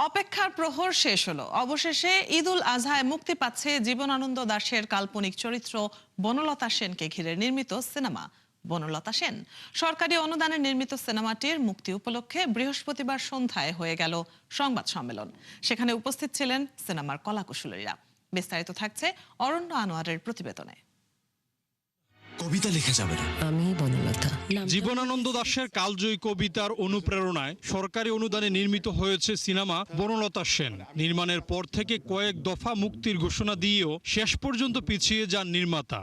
অপেক্ষার প্রহর শেষ হলো। অবশেষে ঈদুল আজহায় মুক্তি পাচ্ছে জীবনানন্দ দাশের কাল্পনিক চরিত্র বনলতা সেনকে ঘিরে নির্মিত সিনেমা বনলতা সেন। সরকারি অনুদানে নির্মিত সিনেমাটির মুক্তি উপলক্ষে বৃহস্পতিবার সন্ধ্যায় হয়ে গেল সংবাদ সম্মেলন। সেখানে উপস্থিত ছিলেন সিনেমার কলাকুশলীরা। বিস্তারিত থাকছে অরণ্য আনোয়ারের প্রতিবেদনে। কবিতা লেখা যাবে না। আমি বনলতা। জীবনানন্দ দাশের কালজয়ী কবিতার অনুপ্রেরণায় সরকারি অনুদানে নির্মিত হয়েছে সিনেমা বনলতা সেন। নির্মাণের পর থেকে কয়েক দফা মুক্তির ঘোষণা দিয়েও শেষ পর্যন্ত পিছিয়ে যান নির্মাতা।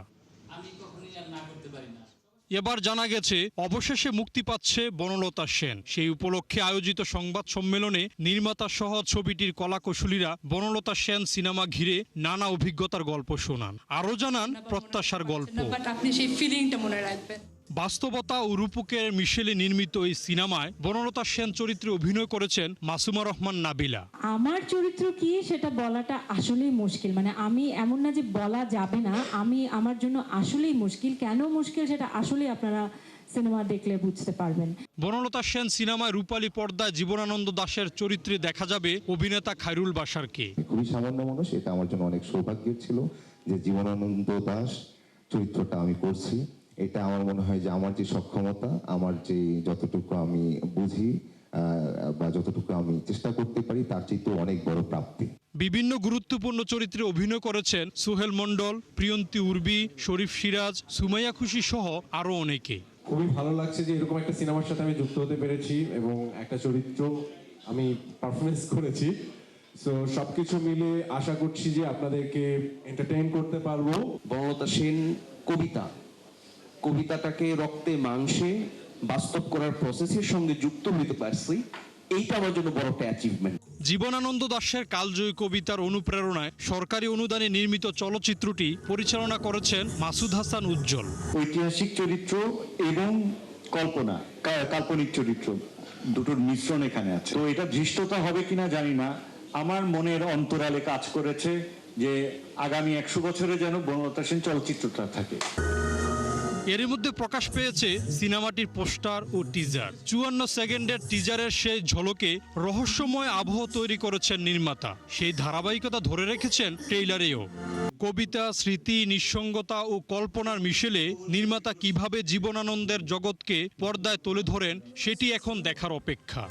এবার জানা গেছে অবশেষে মুক্তি পাচ্ছে বনলতা সেন। সেই উপলক্ষে আয়োজিত সংবাদ সম্মেলনে নির্মাতা সহ ছবিটির কলাকুশলীরা বনলতা সেন সিনেমা ঘিরে নানা অভিজ্ঞতার গল্প শোনান, আরও জানান প্রত্যাশার গল্প। আপনি সেই ফিলিংটা মনে রাখবেন। বাস্তবতা ও রূপকের মিশেলে নির্মিত এই সিনেমায় বনলতা সেন চরিত্রে অভিনয় করেছেন মাসুমা রহমান নাবিলা। আমার চরিত্র কি সেটা বলাটা আসলেই মুশকিল, মানে আমি এমন না যে বলা যাবে না, আমার জন্য আসলেই মুশকিল। কেন মুশকিল সেটা আসলেই আপনারা সিনেমা দেখলে বুঝতে পারবেন। বনলতা সেন সিনেমায় রূপালী পর্দায় জীবনানন্দ দাশের চরিত্রে দেখা যাবে অভিনেতা খায়রুল বাশারকে। খুবই সামান্য মানুষ, এটা আমার জন্য অনেক সৌভাগ্যের ছিল যে জীবনানন্দ দাশ চরিত্রটা আমি করছি। এটা আমার মনে হয় যে আমার যে সক্ষমতা, আমার যে যতটুকু আমি বুঝি বা যতটুকু আমি চেষ্টা করতে পারি তার চেয়ে অনেক বড় প্রাপ্তি। বিভিন্ন গুরুত্বপূর্ণ চরিত্রে অভিনয় করেছেন সোহেল মন্ডল, প্রিয়ন্তী উর্বি, শরীফ সিরাজ, সুমাইয়া খুশি সহ আরো অনেকে। খুবই ভালো লাগছে যে এরকম একটা সিনেমার সাথে আমি যুক্ত হতে পেরেছি এবং একটা চরিত্র আমি পারফরমেন্স করেছি। সো সবকিছু মিলে আশা করছি যে আপনাদেরকে এন্টারটেইন করতে পারবো। বনলতা সেন কবিতাটাকে রক্তে মাংসে বাস্তব করার প্রসেসের সঙ্গে যুক্ত হতে পারছি, এইটা আমার জন্য বড় একটা অ্যাচিভমেন্ট। জীবনানন্দ দাশের কালজয়ী কবিতার অনুপ্রেরণায় সরকারি অনুদানে নির্মিত চলচ্চিত্রটি পরিচালনা করেছেন মাসুদ হাসান উজ্জ্বল। ঐতিহাসিক চরিত্র এবং কাল্পনিক চরিত্র দুটোর মিশ্রণ এখানে আছে। তো এটা ধৃষ্টতা হবে কিনা জানি না, আমার মনের অন্তরালে কাজ করেছে যে আগামী 100 বছরে যেন বনলতা সেন চলচ্চিত্রটা থাকে। এর মধ্যে প্রকাশ পেয়েছে সিনেমাটির পোস্টার ও টিজার। 54 সেকেন্ডের টিজারের সেই ঝলকে রহস্যময় আবহ তৈরি করেছেন নির্মাতা। সেই ধারাবাহিকতা ধরে রেখেছেন ট্রেইলারেও। কবিতা, স্মৃতি, নিঃসঙ্গতা ও কল্পনার মিশেলে নির্মাতা কিভাবে জীবনানন্দের জগৎকে পর্দায় তুলে ধরেন সেটি এখন দেখার অপেক্ষা।